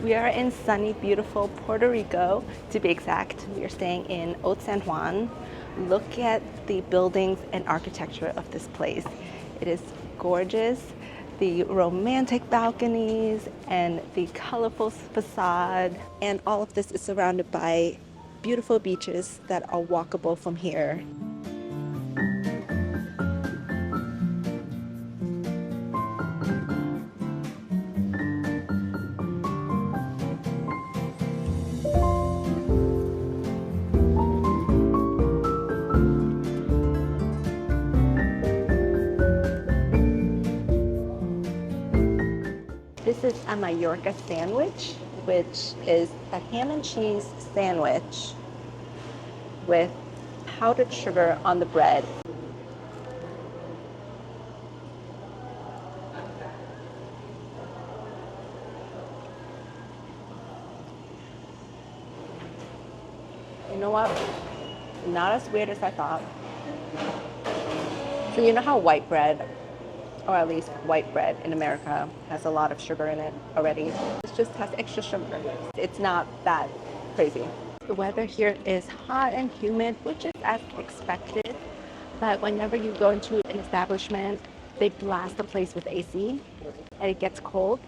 We are in sunny, beautiful Puerto Rico, to be exact. We are staying in Old San Juan. Look at the buildings and architecture of this place. It is gorgeous. The romantic balconies and the colorful facade. And all of this is surrounded by beautiful beaches that are walkable from here. This is a Mallorca sandwich, which is a ham and cheese sandwich with powdered sugar on the bread. You know what? Not as weird as I thought. So you know how white bread, or at least white bread in America, has a lot of sugar in it already? It just has extra sugar. It's not that crazy. The weather here is hot and humid, which is as expected. But whenever you go into an establishment, they blast the place with AC and it gets cold.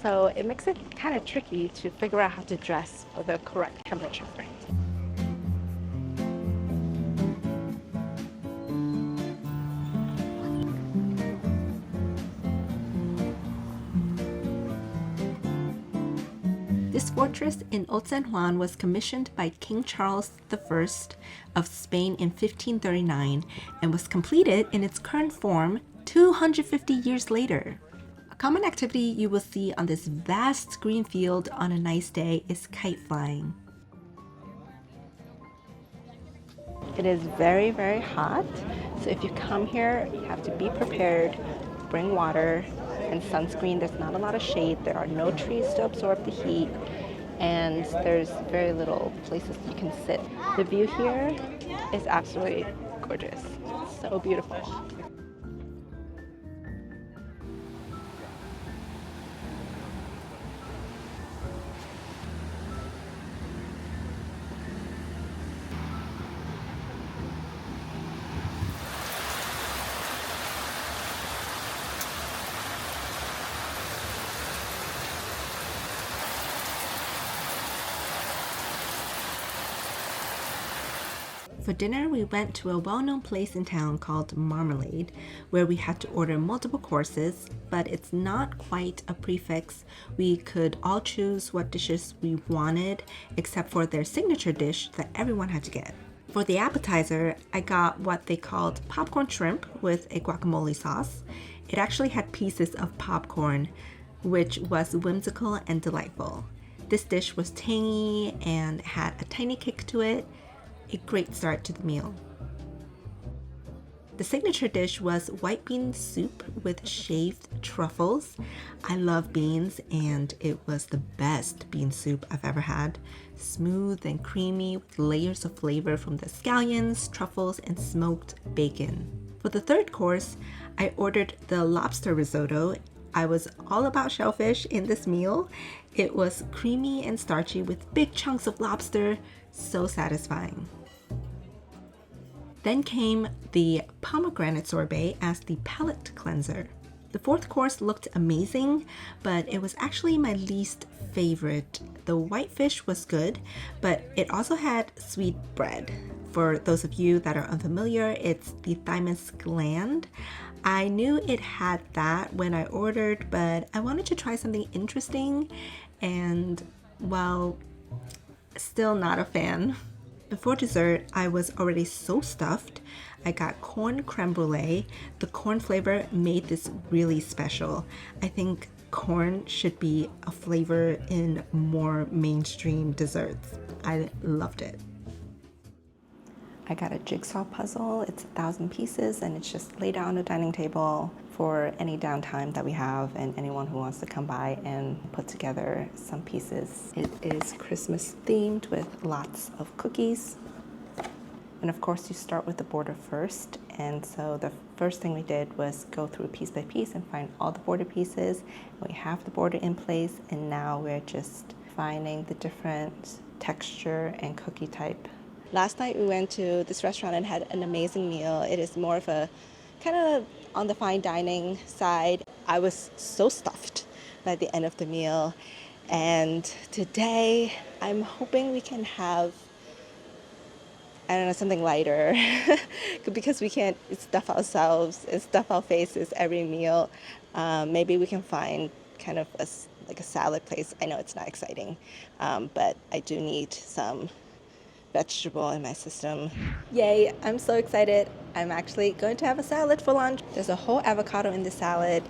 So it makes it kind of tricky to figure out how to dress for the correct temperature. This fortress in Old San Juan was commissioned by King Charles I of Spain in 1539 and was completed in its current form 250 years later. A common activity you will see on this vast green field on a nice day is kite flying. It is very, very hot, so if you come here, you have to be prepared, bring water and sunscreen. There's not a lot of shade, there are no trees to absorb the heat, and there's very little places you can sit. The view here is absolutely gorgeous, so beautiful. For dinner, we went to a well-known place in town called Marmalade, where we had to order multiple courses, but it's not quite a prefix. We could all choose what dishes we wanted, except for their signature dish that everyone had to get. For the appetizer, I got what they called popcorn shrimp with a guacamole sauce. It actually had pieces of popcorn, which was whimsical and delightful. This dish was tangy and had a tiny kick to it. A great start to the meal. The signature dish was white bean soup with shaved truffles. I love beans, and it was the best bean soup I've ever had. Smooth and creamy with layers of flavor from the scallions, truffles, and smoked bacon. For the third course, I ordered the lobster risotto. I was all about shellfish in this meal. It was creamy and starchy with big chunks of lobster, so satisfying. Then came the pomegranate sorbet as the palate cleanser. The fourth course looked amazing, but it was actually my least favorite. The white fish was good, but it also had sweet bread. For those of you that are unfamiliar, it's the thymus gland. I knew it had that when I ordered, but I wanted to try something interesting, and well, still not a fan. Before dessert, I was already so stuffed. I got corn creme brulee. The corn flavor made this really special. I think corn should be a flavor in more mainstream desserts. I loved it. I got a jigsaw puzzle. It's 1,000 pieces, and it's just laid out on the dining table for any downtime that we have and anyone who wants to come by and put together some pieces. It is Christmas themed with lots of cookies. And of course, you start with the border first. And so the first thing we did was go through piece by piece and find all the border pieces. We have the border in place, and now we're just finding the different texture and cookie type. Last night we went to this restaurant and had an amazing meal. It is more of a kind of on the fine dining side. I was so stuffed by the end of the meal. And today I'm hoping we can have, I don't know, something lighter because we can't stuff ourselves and stuff our faces every meal. Maybe we can find kind of like a salad place. I know it's not exciting, but I do need some vegetable in my system. Yay, I'm so excited. I'm actually going to have a salad for lunch. There's a whole avocado in the salad,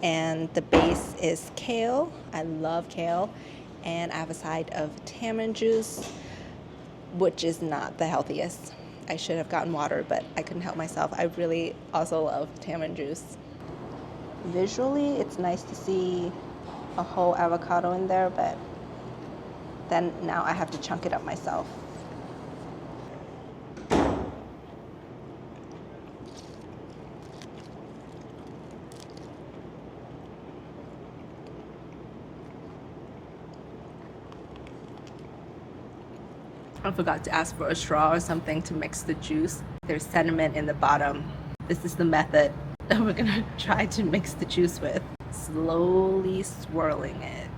and the base is kale. I love kale. And I have a side of tamarind juice, which is not the healthiest. I should have gotten water, but I couldn't help myself. I really also love tamarind juice. Visually, it's nice to see a whole avocado in there, but then now I have to chunk it up myself. I forgot to ask for a straw or something to mix the juice. There's sediment in the bottom. This is the method that we're gonna try to mix the juice with. Slowly swirling it.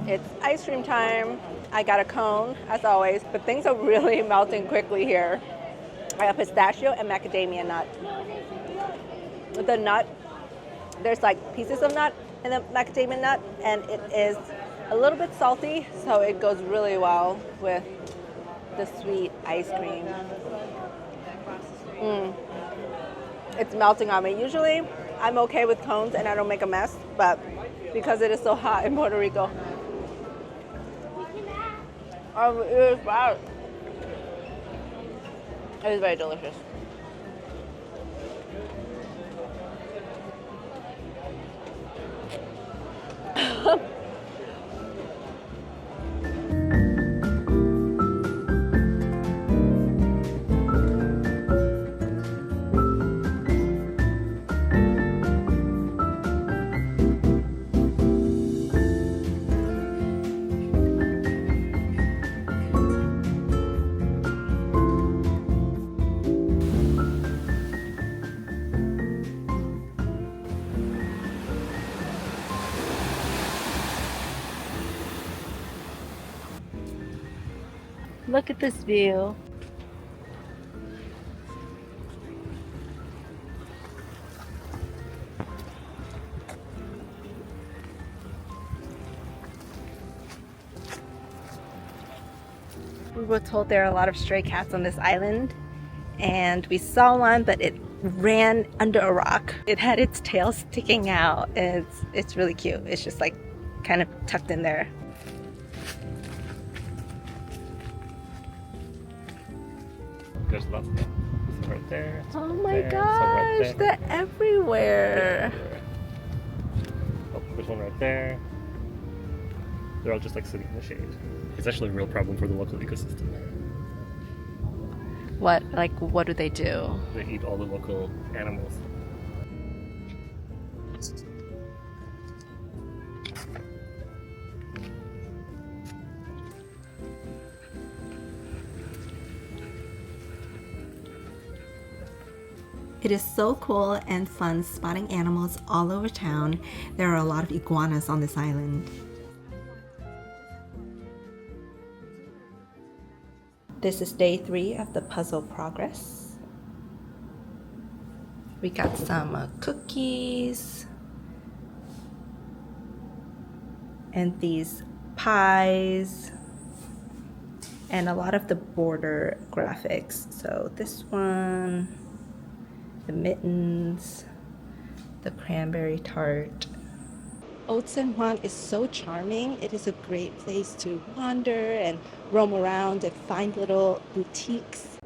It's ice cream time. I got a cone, as always, but things are really melting quickly here. I have pistachio and macadamia nut. The nut, there's like pieces of nut in the macadamia nut, and it is a little bit salty, so it goes really well with the sweet ice cream. It's melting on me. Usually I'm okay with cones and I don't make a mess, but because it is so hot in Puerto Rico, it is bad. It is very delicious. Look at this view. We were told there are a lot of stray cats on this island, and we saw one, but it ran under a rock. It had its tail sticking out, and it's really cute. It's just like kind of tucked in there. There's lots of them. Some right there. Oh my gosh, they're everywhere. Oh, there's one right there. They're all just like sitting in the shade. It's actually a real problem for the local ecosystem. What do they do? They eat all the local animals. It is so cool and fun spotting animals all over town. There are a lot of iguanas on this island. This is day 3 of the puzzle progress. We got some cookies and these pies and a lot of the border graphics. So this one, the mittens, the cranberry tart. Old San Juan is so charming. It is a great place to wander and roam around and find little boutiques.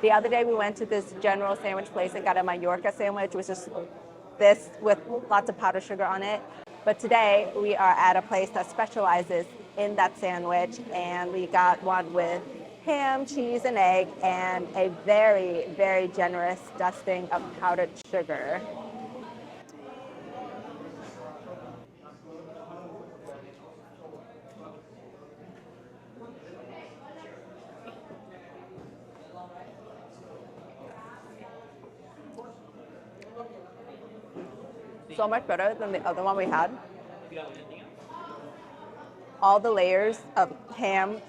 The other day we went to this general sandwich place and got a Mallorca sandwich, which is this with lots of powdered sugar on it. But today we are at a place that specializes in that sandwich, and we got one with ham, cheese, and egg, and a very, very generous dusting of powdered sugar. So much better than the other one we had. All the layers of ham,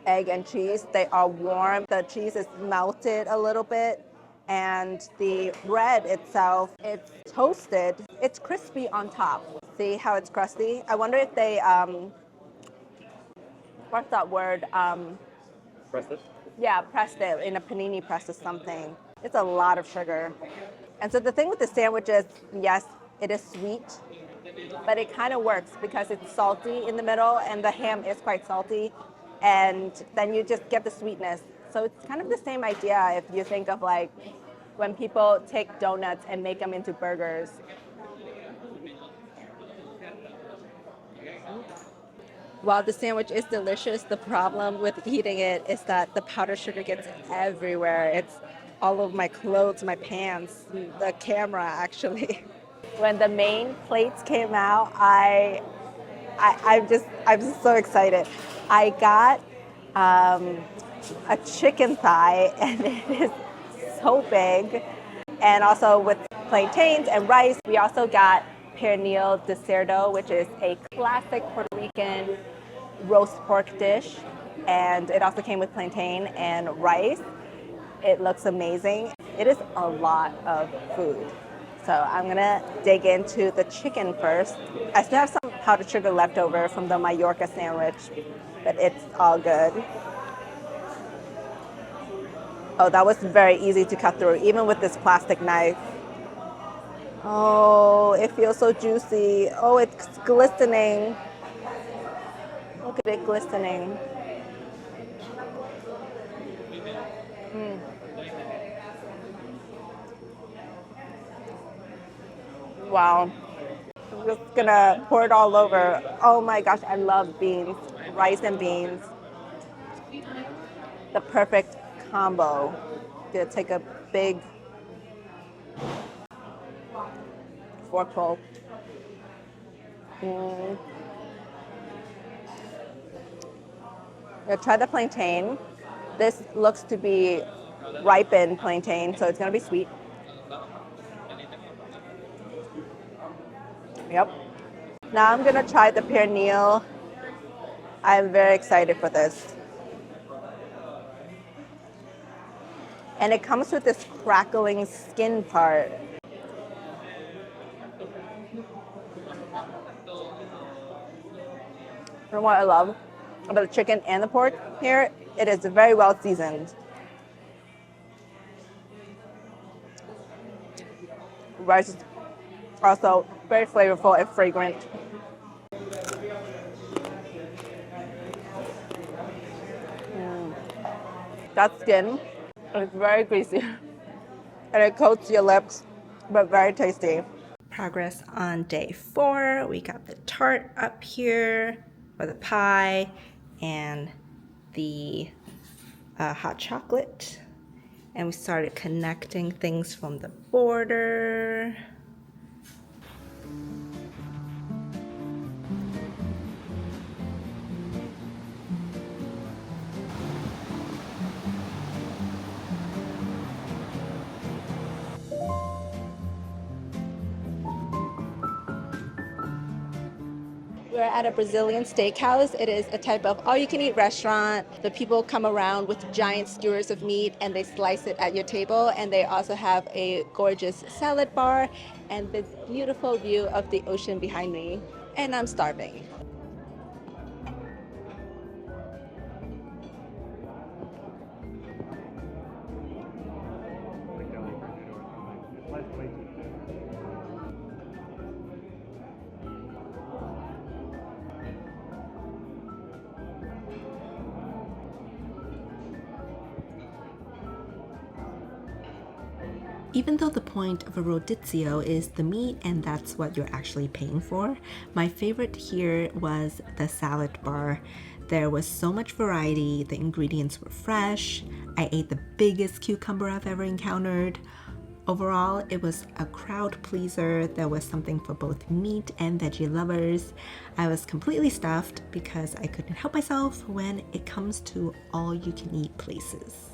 egg, and cheese, they are warm. The cheese is melted a little bit, and the bread itself, it's toasted. It's crispy on top. See how it's crusty? I wonder if they, what's that word? Press it. Yeah, pressed it in a panini press or something. It's a lot of sugar. And so the thing with the sandwich is, yes, it is sweet, but it kind of works because it's salty in the middle and the ham is quite salty, and then you just get the sweetness. So it's kind of the same idea if you think of like when people take donuts and make them into burgers. While the sandwich is delicious, the problem with eating it is that the powdered sugar gets everywhere. It's all over my clothes, my pants, the camera actually. When the main plates came out, I'm just so excited. I got a chicken thigh, and it is so big, and also with plantains and rice. We also got pernil de cerdo, which is a classic Puerto Rican roast pork dish, and it also came with plantain and rice. It looks amazing. It is a lot of food. So I'm gonna dig into the chicken first. I still have some powdered sugar left over from the Mallorca sandwich, but it's all good. Oh, that was very easy to cut through, even with this plastic knife. Oh, it feels so juicy. Oh, it's glistening. Look at it glistening. Wow. I'm just gonna pour it all over. Oh my gosh, I love beans, rice and beans. The perfect combo. Gonna take a big forkful. Gonna try the plantain. This looks to be ripened plantain, so it's gonna be sweet. Yep. Now I'm gonna try the pernil. I'm very excited for this. And it comes with this crackling skin part. And what I love about the chicken and the pork here, it is very well seasoned. Rice is also very flavorful and fragrant. That skin is very greasy and it coats your lips, but very tasty. Progress on day 4. We got the tart up here, or the pie, and the hot chocolate. And we started connecting things from the border. We're at a Brazilian steakhouse. It is a type of all-you-can-eat restaurant. The people come around with giant skewers of meat and they slice it at your table. And they also have a gorgeous salad bar and this beautiful view of the ocean behind me. And I'm starving. Even though the point of a rodizio is the meat and that's what you're actually paying for, my favorite here was the salad bar. There was so much variety, the ingredients were fresh, I ate the biggest cucumber I've ever encountered. Overall, it was a crowd pleaser. There was something for both meat and veggie lovers. I was completely stuffed because I couldn't help myself when it comes to all you can eat places.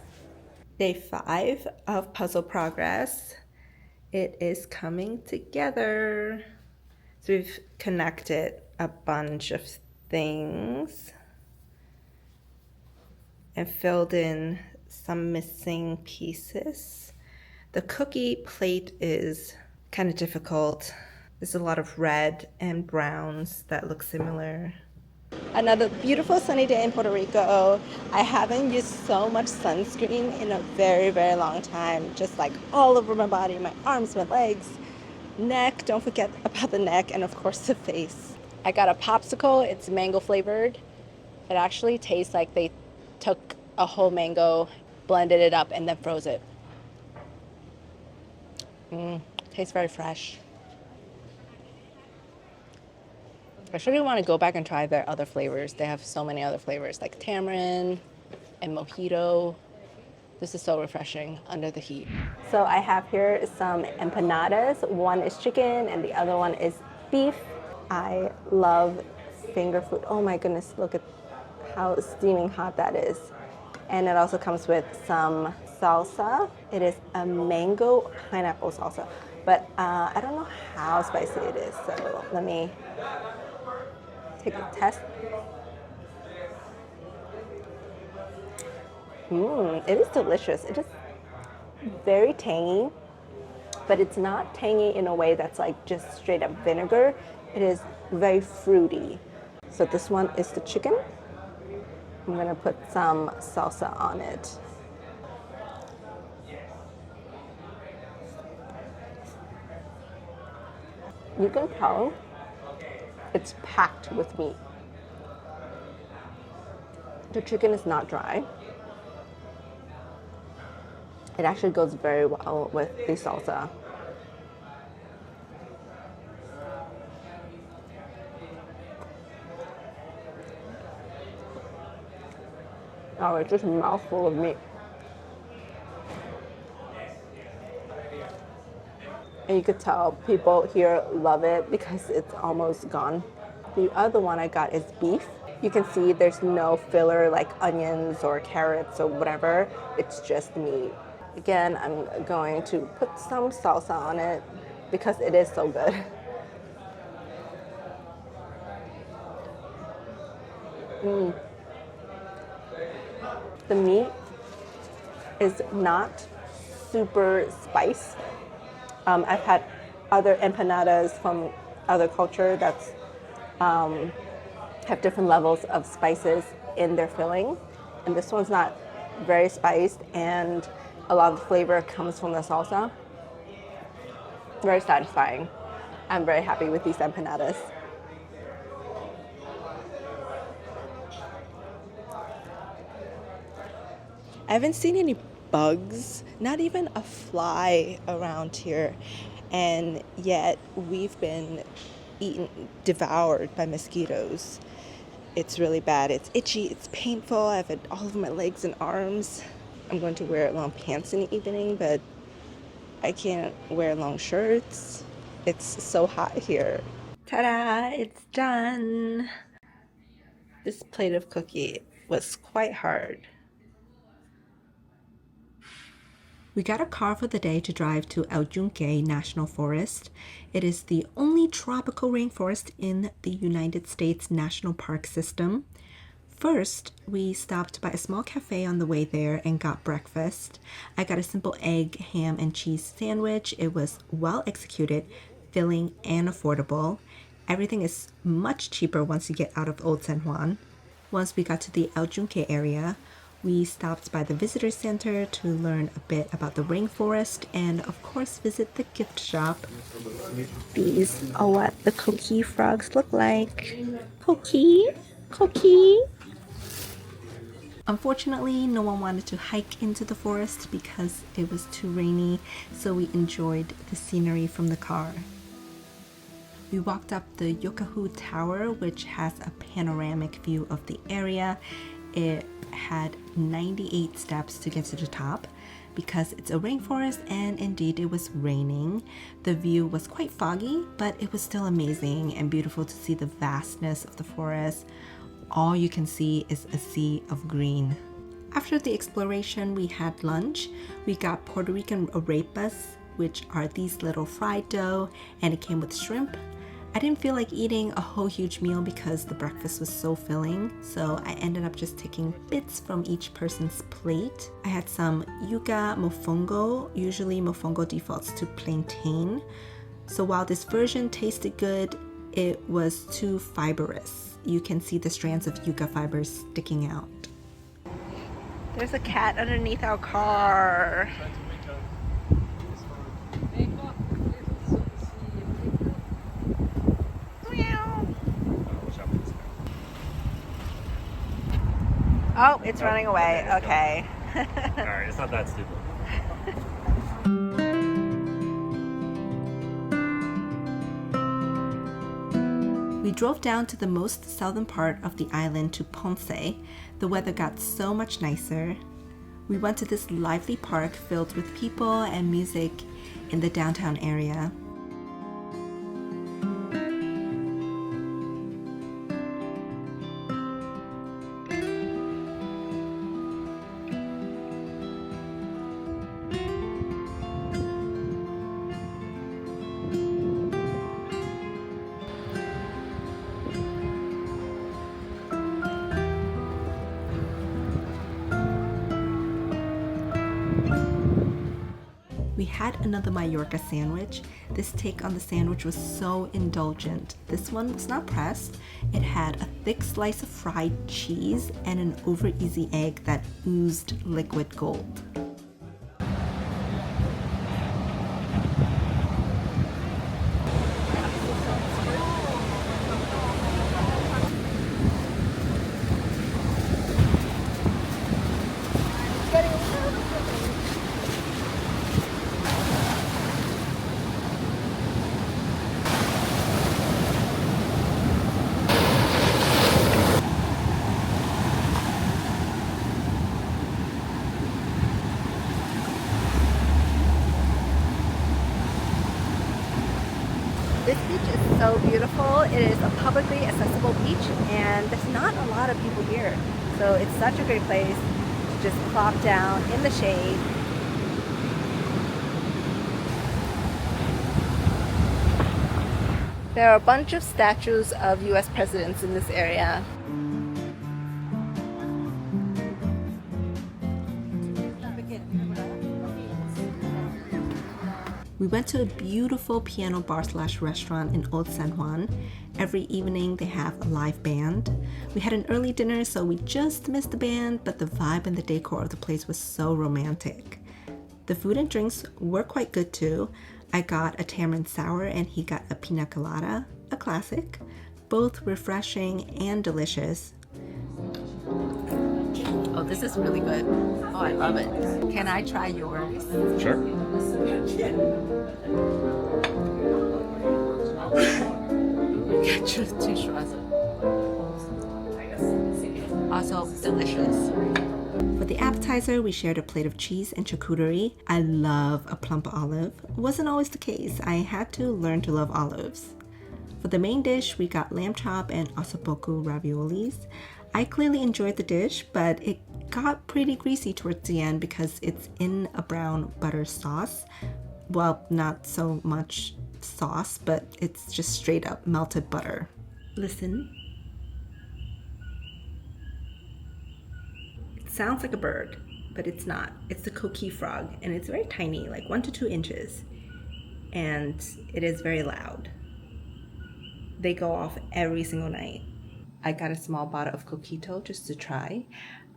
Day 5 of puzzle progress. It is coming together. So we've connected a bunch of things and filled in some missing pieces. The cookie plate is kind of difficult. There's a lot of red and browns that look similar. Another beautiful sunny day in Puerto Rico. I haven't used so much sunscreen in a very, very long time. Just like all over my body, my arms, my legs, neck. Don't forget about the neck, and of course the face. I got a popsicle. It's mango flavored. It actually tastes like they took a whole mango, blended it up, and then froze it. Tastes very fresh. I really want to go back and try their other flavors. They have so many other flavors like tamarind and mojito. This is so refreshing under the heat. So I have here some empanadas. One is chicken and the other one is beef. I love finger food. Oh my goodness, look at how steaming hot that is. And it also comes with some salsa. It is a mango pineapple salsa, but I don't know how spicy it is. So let me take a test. It is delicious. It is very tangy, but it's not tangy in a way that's like just straight up vinegar. It is very fruity. So this one is the chicken. I'm gonna put some salsa on it. You can tell it's packed with meat. The chicken is not dry. It actually goes very well with the salsa. Oh, it's just a mouthful of meat. And you could tell people here love it because it's almost gone. The other one I got is beef. You can see there's no filler like onions or carrots or whatever. It's just meat. Again, I'm going to put some salsa on it because it is so good. The meat is not super spiced. I've had other empanadas from other culture that's have different levels of spices in their filling, and this one's not very spiced, and a lot of the flavor comes from the salsa. Very satisfying. I'm very happy with these empanadas. I haven't seen any bugs, not even a fly around here, and yet we've been devoured by mosquitoes. It's really bad. It's itchy, it's painful. I've had all of my legs and arms. I'm going to wear long pants in the evening, but I can't wear long shirts. It's so hot here. Ta-da! It's done! This plate of cookie was quite hard. We got a car for the day to drive to El Yunque National Forest. It is the only tropical rainforest in the United States National Park System. First, we stopped by a small cafe on the way there and got breakfast. I got a simple egg, ham, and cheese sandwich. It was well executed, filling, and affordable. Everything is much cheaper once you get out of Old San Juan. Once we got to the El Yunque area, we stopped by the visitor center to learn a bit about the rainforest and, of course, visit the gift shop. These are what the coqui frogs look like. Coqui? Coqui? Unfortunately, no one wanted to hike into the forest because it was too rainy, so we enjoyed the scenery from the car. We walked up the Yokahu Tower, which has a panoramic view of the area. It had 98 steps to get to the top. Because it's a rainforest and indeed it was raining, the view was quite foggy, but it was still amazing and beautiful to see the vastness of the forest. All you can see is a sea of green. After the exploration, we had lunch. We got Puerto Rican arepas, which are these little fried dough, and it came with shrimp. I didn't feel like eating a whole huge meal because the breakfast was so filling, so I ended up just taking bits from each person's plate. I had some yuca mofongo. Usually mofongo defaults to plantain. So while this version tasted good, it was too fibrous. You can see the strands of yuca fibers sticking out. There's a cat underneath our car. Oh, it's running away. Okay. Alright, it's not that stupid. We drove down to the most southern part of the island to Ponce. The weather got so much nicer. We went to this lively park filled with people and music in the downtown area. We had another Mallorca sandwich. This take on the sandwich was so indulgent. This one was not pressed. It had a thick slice of fried cheese and an over easy egg that oozed liquid gold. This beach is so beautiful. It is a publicly accessible beach and there's not a lot of people here. So it's such a great place to just plop down in the shade. There are a bunch of statues of US presidents in this area. We went to a beautiful piano bar/restaurant in Old San Juan. Every evening they have a live band. We had an early dinner, so we just missed the band, but the vibe and the decor of the place was so romantic. The food and drinks were quite good too. I got a tamarind sour and he got a pina colada, a classic. Both refreshing and delicious. Oh, this is really good. Oh, I love it. Can I try yours? Sure. Also delicious. For the appetizer, we shared a plate of cheese and charcuterie. I love a plump olive. Wasn't always the case. I had to learn to love olives. For the main dish, we got lamb chop and ossobuco raviolis. I clearly enjoyed the dish, but it got pretty greasy towards the end because it's in a brown butter sauce. Well, not so much sauce, but it's just straight up melted butter. Listen. It sounds like a bird, but it's not. It's the coquito frog, and it's very tiny, like 1 to 2 inches, and it is very loud. They go off every single night. I got a small bottle of coquito just to try.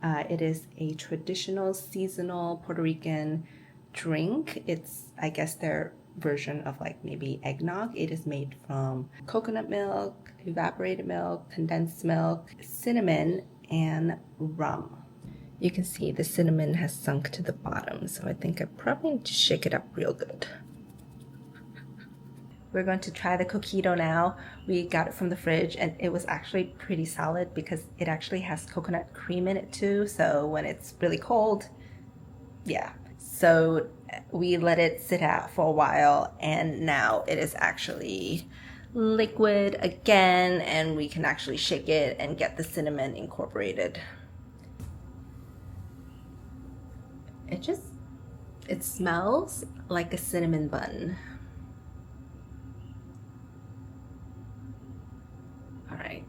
It is a traditional seasonal Puerto Rican drink. It's, I guess, their version of like maybe eggnog. It is made from coconut milk, evaporated milk, condensed milk, cinnamon, and rum. You can see the cinnamon has sunk to the bottom, so I think I probably need to shake it up real good. We're going to try the coquito now. We got it from the fridge and it was actually pretty solid because it actually has coconut cream in it too. So when it's really cold, yeah. So we let it sit out for a while and now it is actually liquid again and we can actually shake it and get the cinnamon incorporated. It smells like a cinnamon bun. All right.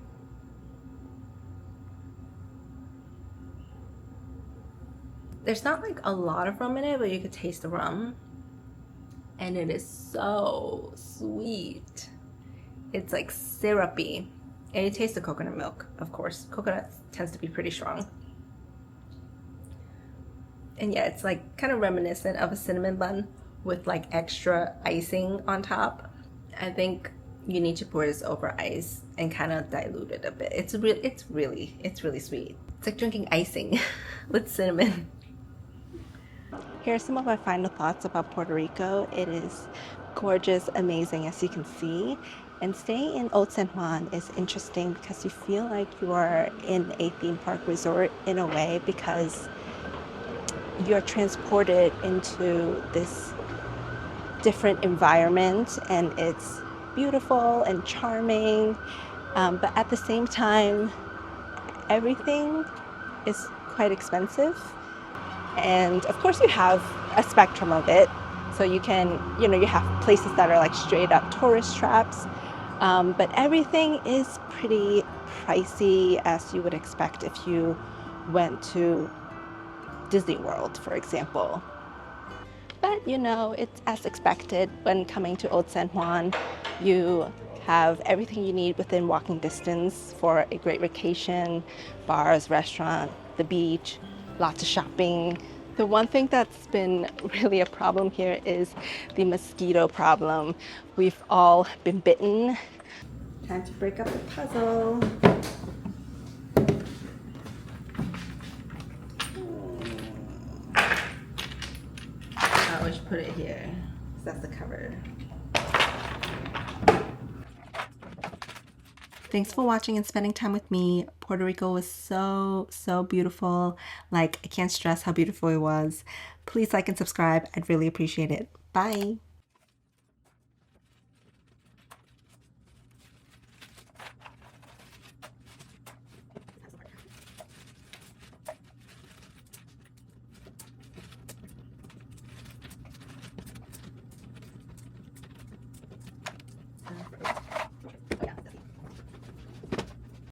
There's not like a lot of rum in it, but you could taste the rum. And it is so sweet. It's like syrupy. And you taste the coconut milk, of course. Coconut tends to be pretty strong. And yeah, it's like kind of reminiscent of a cinnamon bun with like extra icing on top. I think you need to pour this over ice and kind of dilute it a bit. It's really sweet. It's like drinking icing with cinnamon. Here are some of my final thoughts about Puerto Rico. It is gorgeous, amazing, as you can see. And staying in Old San Juan is interesting because you feel like you are in a theme park resort in a way, because you're transported into this different environment and it's beautiful and charming. But at the same time, everything is quite expensive. And of course you have a spectrum of it. So you can, you have places that are like straight up tourist traps. But everything is pretty pricey, as you would expect if you went to Disney World, for example. But it's as expected when coming to Old San Juan. You have everything you need within walking distance for a great vacation: bars, restaurant, the beach, lots of shopping. The one thing that's been really a problem here is the mosquito problem. We've all been bitten. Time to break up the puzzle. I should put it here, because that's the cover. Thanks for watching and spending time with me. Puerto Rico was so beautiful. Like, I can't stress how beautiful it was. Please like and subscribe. I'd really appreciate it. Bye.